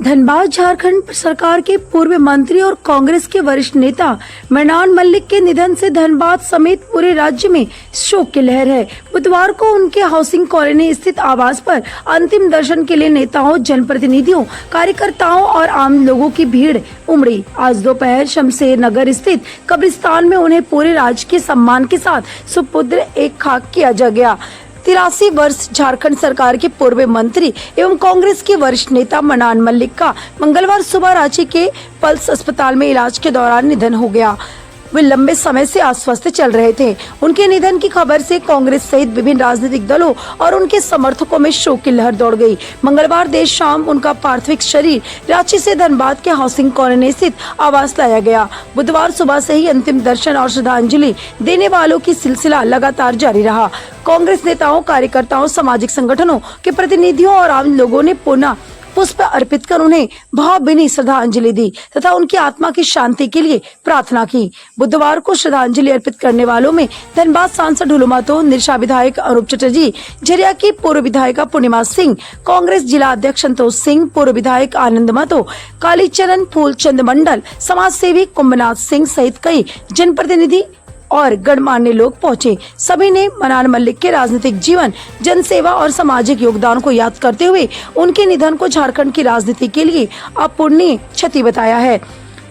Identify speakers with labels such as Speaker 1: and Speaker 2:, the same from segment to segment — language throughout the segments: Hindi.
Speaker 1: धनबाद झारखंड सरकार के पूर्व मंत्री और कांग्रेस के वरिष्ठ नेता मनान मल्लिक के निधन से धनबाद समेत पूरे राज्य में शोक की लहर है। बुधवार को उनके हाउसिंग कॉलोनी स्थित आवास पर अंतिम दर्शन के लिए नेताओं, जनप्रतिनिधियों, कार्यकर्ताओं और आम लोगों की भीड़ उमड़ी। आज दोपहर शमशेर नगर स्थित कब्रिस्तान में उन्हें पूरे राजकीय सम्मान के साथ सुपुत्र एक खाक किया गया। 83 वर्ष झारखंड सरकार के पूर्व मंत्री एवं कांग्रेस के वरिष्ठ नेता मनान मल्लिक का मंगलवार सुबह रांची के पल्स अस्पताल में इलाज के दौरान निधन हो गया। वे लंबे समय से अस्वस्थ चल रहे थे। उनके निधन की खबर से कांग्रेस सहित विभिन्न राजनीतिक दलों और उनके समर्थकों में शोक की लहर दौड़ गई। मंगलवार देर शाम उनका पार्थिव शरीर रांची से धनबाद के हाउसिंग कॉलोनी स्थित आवास लाया गया। बुधवार सुबह से ही अंतिम दर्शन और श्रद्धांजलि देने वालों की सिलसिला लगातार जारी रहा। कांग्रेस नेताओं, कार्यकर्ताओं, सामाजिक संगठनों के प्रतिनिधियों और आम लोगों ने पुनः पुष्प अर्पित कर उन्हें भावभीनी श्रद्धांजलि दी तथा उनकी आत्मा की शांति के लिए प्रार्थना की। बुधवार को श्रद्धांजलि अर्पित करने वालों में धनबाद सांसद ढुलू महतो, निरशा विधायक अनूप चटर्जी, झरिया की पूर्व विधायिका पूर्णिमा सिंह, कांग्रेस जिला अध्यक्ष संतोष सिंह, पूर्व विधायक आनंद महतो, कालीचरण फूलचंद मंडल, समाज सेवी कुंभनाथ सिंह सहित कई जनप्रतिनिधि और गणमान्य लोग पहुंचे। सभी ने मनान मल्लिक के राजनीतिक जीवन, जनसेवा और सामाजिक योगदान को याद करते हुए उनके निधन को झारखंड की राजनीति के लिए अपूरणीय क्षति बताया है।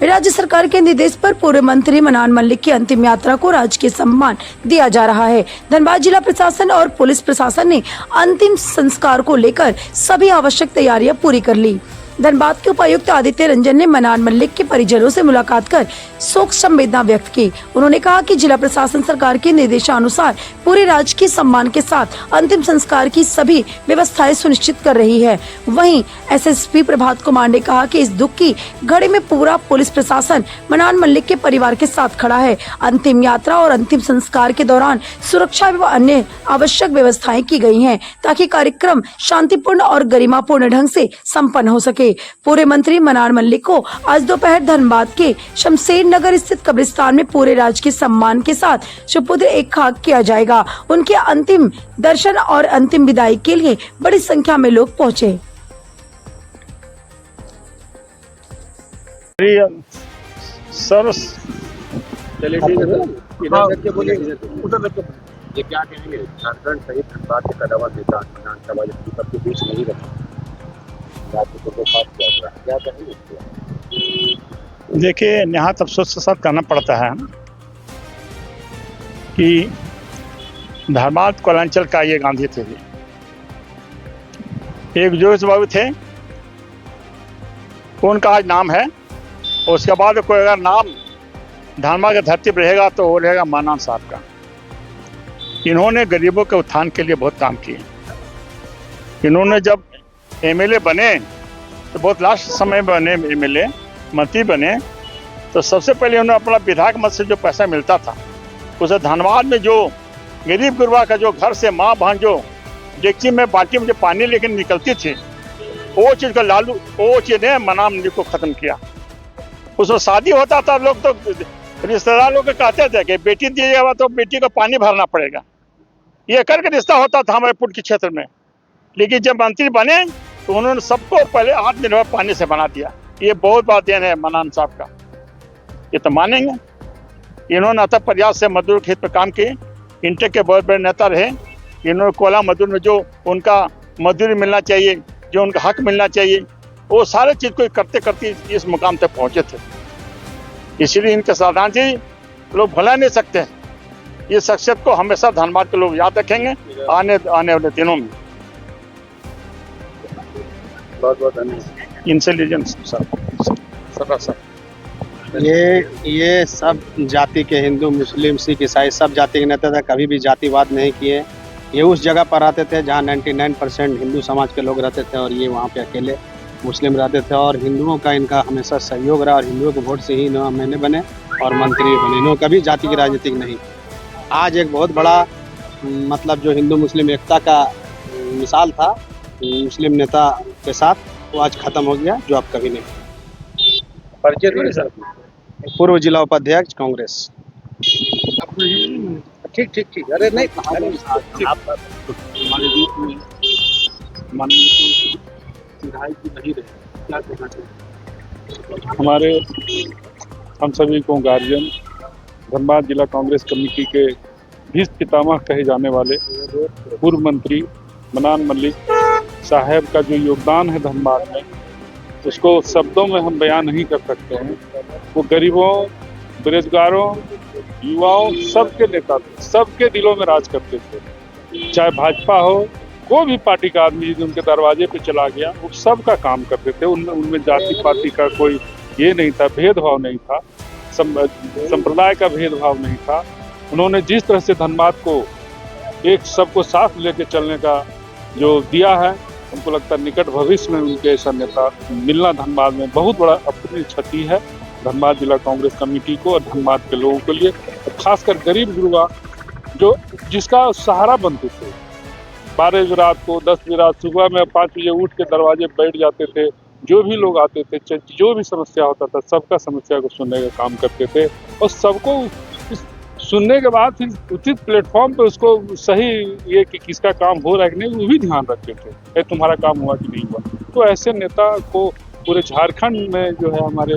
Speaker 1: राज्य सरकार के निर्देश पर पूर्व मंत्री मनान मल्लिक की अंतिम यात्रा को राजकीय सम्मान दिया जा रहा है। धनबाद जिला प्रशासन और पुलिस प्रशासन ने अंतिम संस्कार को लेकर सभी आवश्यक तैयारियां पूरी कर ली। धनबाद के उपायुक्त आदित्य रंजन ने मनान मल्लिक के परिजनों से मुलाकात कर शोक संवेदना व्यक्त की। उन्होंने कहा कि जिला प्रशासन सरकार के निर्देशानुसार पूरे राजकीय सम्मान के साथ अंतिम संस्कार की सभी व्यवस्थाएं सुनिश्चित कर रही है। वहीं एसएसपी प्रभात कुमार ने कहा कि इस दुख की घड़ी में पूरा पुलिस प्रशासन मनान मल्लिक के परिवार के साथ खड़ा है। अंतिम यात्रा और अंतिम संस्कार के दौरान सुरक्षा व अन्य आवश्यक व्यवस्थाएं की गयी है ताकि कार्यक्रम शांतिपूर्ण और गरिमापूर्ण ढंग से सम्पन्न हो सके। पूर्व मंत्री मनान मल्लिक को आज दोपहर धनबाद के शमशेर नगर स्थित कब्रिस्तान में पूरे राजकीय सम्मान के साथ सुपुत्र एक खाक किया जाएगा। उनके अंतिम दर्शन और अंतिम विदाई के लिए बड़ी संख्या में लोग पहुंचे।
Speaker 2: सर
Speaker 3: चलिए ठीक है सर, इधर करके बोलिए, उधर करके। ये क्या कहेंगे, झारखंड सहित धनबाद के कदावर नेता विधानसभा के बीच नहीं रखा, क्या कहेंगे?
Speaker 2: देखिए, निहायत अफसोस के साथ कहना पड़ता है कि धनबाद कोलांचल का ये गांधी थे, एक जोश बाबू थे, उनका आज नाम है। उसके बाद कोई अगर नाम धनबाद की धरती पर रहेगा तो वो रहेगा मनान साहब का। इन्होंने गरीबों के उत्थान के लिए बहुत काम किए। इन्होंने जब एमएलए बने तो बहुत लास्ट समय में बने, एमएलए मंत्री बने तो सबसे पहले उन्होंने अपना विधायक मत से जो पैसा मिलता था उसे धनबाद में जो गरीब गुरबा का जो घर से माँ बहन जो डेगची में बाल्टी में जो पानी लेकर निकलती थी, वो चीज़ का लालू वो चीज़ ने मनान मल्लिक को ख़त्म किया। उसमें शादी होता था, लोग तो रिश्तेदार लोग कहते थे कि बेटी दिएगा तो बेटी को पानी भरना पड़ेगा, ये करके रिश्ता होता था हमारे पुट के क्षेत्र में। लेकिन जब मंत्री बने तो उन्होंने सबको पहले आत्मनिर्भर पानी से बना दिया। ये बहुत बड़ा देन है मनान साहब का, ये तो मानेंगे। इन्होंने अथक प्रयास से मजदूर खेत पर काम किए, इंटेक के बहुत बड़े नेता रहे। इन्होंने कोयला मजदूर में जो उनका मजदूरी मिलना चाहिए, जो उनका हक मिलना चाहिए, वो सारे चीज़ को करते करते इस मुकाम तक पहुँचे थे। इसीलिए इनके श्रद्धांजलि लोग भुला नहीं सकते। ये शख्सियत को हमेशा धनबाद के लोग याद रखेंगे आने वाले दिनों में।
Speaker 3: बहुत बहुत धन्यवाद।
Speaker 2: इंटेलिजेंस सब
Speaker 4: ये सब जाति के हिंदू, मुस्लिम, सिख, ईसाई सब जाति के नेता थे, कभी भी जातिवाद नहीं किए। ये उस जगह पर रहते थे जहाँ 99% हिंदू समाज के लोग रहते थे और ये वहाँ पे अकेले मुस्लिम रहते थे। और हिंदुओं का इनका हमेशा सहयोग रहा और हिंदुओं के वोट से ही इन्होंने एमएलए बने और मंत्री बने। इन्होंने कभी जाति की राजनीति नहीं। आज एक बहुत बड़ा मतलब जो हिंदू मुस्लिम एकता का मिसाल था मुस्लिम नेता के साथ, वो आज खत्म हो गया, जो अब कभी नहीं।
Speaker 3: परिचय थोड़ी सर।
Speaker 4: पूर्व जिला उपाध्यक्ष कांग्रेस।
Speaker 3: ठीक ठीक ठीक। अरे नहीं,
Speaker 2: हमारे बीच में माननीय विधायक नहीं रहे।
Speaker 3: क्या कहना चाहिए?
Speaker 5: हमारे हम सभी को गार्जियन धनबाद जिला कांग्रेस कमेटी के भीष्म पितामह कहे जाने वाले पूर्व मंत्री मनान मल्लिक साहब का जो योगदान है धनबाद में, उसको शब्दों में हम बयान नहीं कर सकते हैं। वो गरीबों, बेरोजगारों, युवाओं, सबके नेता थे, सबके दिलों में राज करते थे। चाहे भाजपा हो, कोई भी पार्टी का आदमी यदि उनके दरवाजे पे चला गया, वो सबका काम करते थे। उनमें जाति पाति का कोई ये नहीं था, भेदभाव नहीं था, संप्रदाय का भेदभाव नहीं था। उन्होंने जिस तरह से धनबाद को एक सबको साथ लेके चलने का जो दिया है, हमको लगता है निकट भविष्य में उनके ऐसा नेता मिलना धनबाद में बहुत बड़ा अपनी क्षति है धनबाद जिला कांग्रेस कमेटी को और धनबाद के लोगों के लिए, खासकर गरीब युवा जो जिसका सहारा बनते थे। 12 बजे रात को, 10 बजे रात, सुबह में 5 बजे उठ के दरवाजे बैठ जाते थे। जो भी लोग आते थे, जो भी समस्या होता था, सबका समस्या को सुनने का काम करते थे और सबको सुनने के बाद फिर उचित प्लेटफॉर्म पे उसको सही ये कि किसका काम हो रहा है कि नहीं, वो भी ध्यान रखते थे। तुम्हारा काम हुआ कि नहीं हुआ। तो ऐसे नेता को पूरे झारखंड में जो है हमारे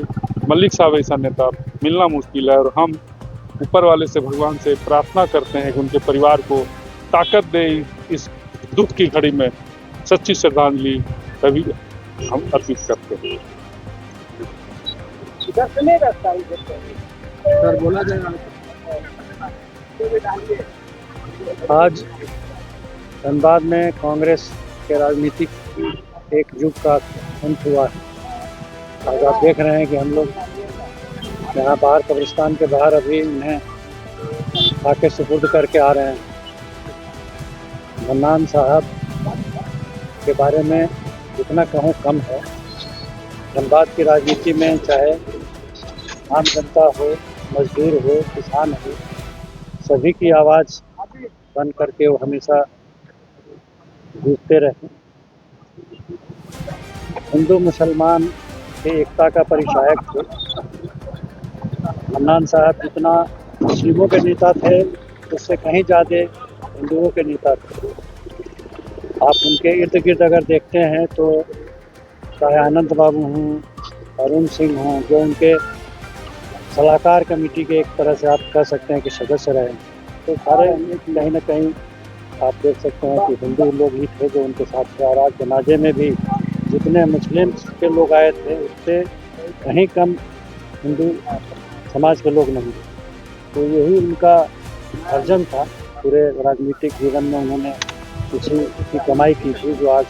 Speaker 5: मल्लिक साहब ऐसा नेता मिलना मुश्किल है और हम ऊपर वाले से, भगवान से प्रार्थना करते हैं कि उनके परिवार को ताकत दे इस दुख की घड़ी में। सच्ची श्रद्धांजलि तभी हम अर्पित करते हैं।
Speaker 3: सर बोला जाएगा।
Speaker 6: आज धनबाद में कांग्रेस के राजनीतिक एक युग का अंत हुआ है। आज आप देख रहे हैं कि हम लोग यहाँ बाहर कब्रिस्तान के बाहर अभी उन्हें आके सुपुर्द करके आ रहे हैं। मन्नान साहब के बारे में जितना कहूँ कम है। धनबाद की राजनीति में चाहे आम जनता हो, मजदूर हो, किसान हो, सभी की आवाज़ बन करके वो हमेशा गूंजते रहे। हिंदू मुसलमान की एकता का परिचायक थे। मन्नान साहब जितना मुस्लिमों के नेता थे, उससे कहीं ज़्यादा हिंदुओं के नेता थे। आप उनके इर्द गिर्द अगर देखते हैं तो चाहे आनंद बाबू हों, अरुण सिंह हों, जो उनके सलाहकार कमेटी के एक तरह से आप कह सकते हैं कि सदस्य रहे, तो सारे कहीं ना कहीं आप देख सकते हैं कि हिंदू लोग ही थे जो उनके साथ थे। और आज जनाजे में भी जितने मुस्लिम के लोग आए थे, उससे कहीं कम हिंदू समाज के लोग नहीं थे। तो यही उनका अर्जन था। पूरे राजनीतिक जीवन में उन्होंने किसी की कमाई की थी जो आज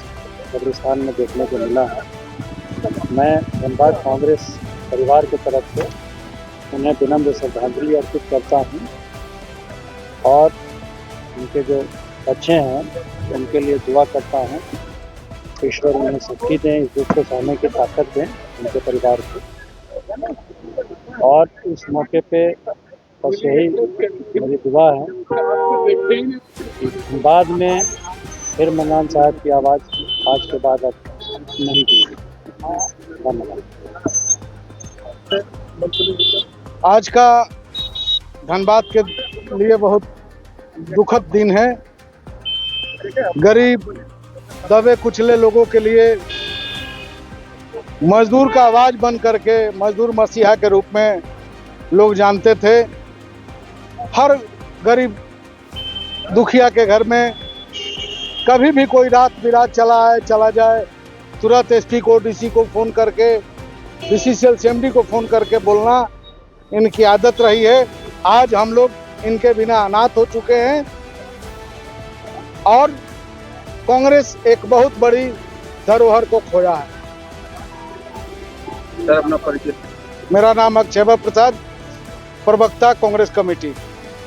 Speaker 6: कब्रिस्तान में देखने को मिला है। मैं धनबाद कांग्रेस परिवार की तरफ से उन्हें विनम्र श्रद्धांजलि अर्पित करता हूँ और उनके जो बच्चे हैं उनके लिए दुआ करता हूँ। ईश्वर उन्हें शक्ति दें, इस दुख को सहने की ताकत दें उनके परिवार को। और इस मौके पे बस यही मेरी दुआ है कि बाद में फिर मन्नान साहब की आवाज़ आज के बाद अब नहीं दी। धन्यवाद।
Speaker 7: आज का धनबाद के लिए बहुत दुखद दिन है। गरीब दबे कुचले लोगों के लिए मजदूर का आवाज़ बन करके मजदूर मसीहा के रूप में लोग जानते थे। हर गरीब दुखिया के घर में कभी भी कोई रात बिरात चला जाए, तुरंत एसपी को, डीसी को फ़ोन करके, बीसीसीएल CMD को फ़ोन करके बोलना इनकी आदत रही है। आज हम लोग इनके बिना अनाथ हो चुके हैं और कांग्रेस एक बहुत बड़ी धरोहर को खोया है।
Speaker 3: सर अपना परिचय।
Speaker 7: मेरा नाम अक्षय प्रसाद, प्रवक्ता कांग्रेस कमेटी।